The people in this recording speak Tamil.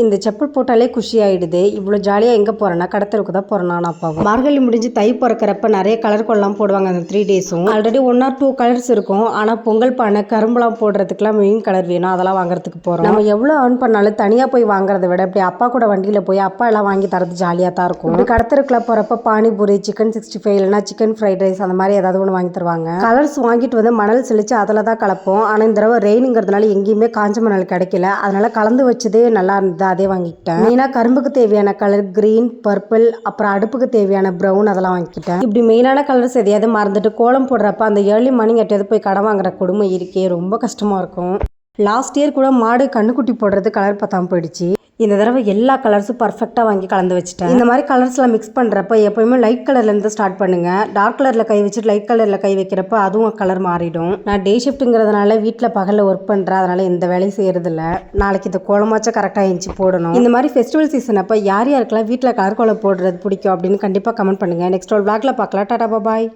இந்த செப்பல் போட்டாலே குஷி ஆகிடுது. இவ்வளோ ஜாலியாக எங்கே போகிறேன்னா கடத்தலுக்கு தான் போகிறேன் நான் அப்பாவும். மார்கழி முடிஞ்சு தை பிறக்கிறப்ப நிறைய கலர் கோலம் போடுவாங்க. அந்த 3 டேஸும் ஆல்ரெடி 1 or 2 கலர்ஸ் இருக்கும். ஆனால் பொங்கல் பானை கரும்புலாம் போடுறதுக்குலாம் மெயின் கலர் வேணும். அதெல்லாம் வாங்குறதுக்கு போகிறோம். நம்ம எவ்வளோ ஏர்ன் பண்ணாலும் தனியாக போய் வாங்குறத விட இப்படி அப்பா கூட வண்டியில் போய் அப்பா எல்லாம் வாங்கி தரது ஜாலியாக தான் இருக்கும். இப்படி கடத்தலுக்குள்ள போகிறப்ப பானிபூரி, சிக்கன் 65 இல்லைனா சிக்கன் ஃப்ரைட் ரைஸ் அந்த மாதிரி ஏதாவது ஒன்று வாங்கி தருவாங்க. கலர்ஸ் வாங்கிட்டு வந்து மணல் செழிச்சு அதில் தான் கலப்போம். ஆனால் இந்த தடவை ரெயினுங்கிறதுனால எங்கேயுமே காஞ்ச மணல் கிடைக்கல. அதனால கலந்து வச்சதே நல்லா இருந்தது. அதே வாங்கிக்கிட்டேன். மெயினாக கரும்புக்கு தேவையான கலர் கிரீன், பர்பிள், அப்புறம் அடுப்புக்கு தேவையான ப்ரௌன் அதெல்லாம் வாங்கிக்கிட்டேன். இப்படி மெயினான கலர்ஸ் எதையாவது மறந்துட்டு கோலம் போடுறப்ப அந்த ஏர்லி மார்னிங் எட்டையாவது போய் கடை வாங்குற கொடுமை இருக்கே, ரொம்ப கஷ்டமாக இருக்கும். லாஸ்ட் இயர் கூட மாடு கண்ணுக்குட்டி போடுறது கலர் பத்தாமல் போயிடுச்சு. இந்த தடவை எல்லா கலர்ஸும் பர்ஃபெக்டாக வாங்கி கலந்து வச்சுட்டேன். இந்த மாதிரி கலர்ஸ்லாம் மிக்ஸ் பண்ணுறப்ப எப்போயுமே லைட் கலர்லேருந்து ஸ்டார்ட் பண்ணுங்கள். டார்க் கலரில் கை வச்சுட்டு லைட் கலரில் கை வைக்கிறப்ப அதுவும் கலர் மாறிடும். நான் டே ஷிஃப்ட்டுங்கிறதுனால வீட்டில் பகலில் ஒர்க் பண்ணுறேன். அதனால் இந்த வேலையும் செய்கிறதில்ல. நாளைக்கு இந்த கோலமாச்சும் கரெக்டாக எழுந்துச்சு போடணும். இந்த மாதிரி ஃபெஸ்டிவல் சீசன் அப்போ யார் யாருக்கெல்லாம் வீட்டில் கலர் கோலம் போடுறது பிடிக்கும் அப்படின்னு கண்டிப்பாக கமெண்ட் பண்ணுங்கள். நெக்ஸ்ட் ஒரு vlogல பார்க்கலாம். டாடா பாய்.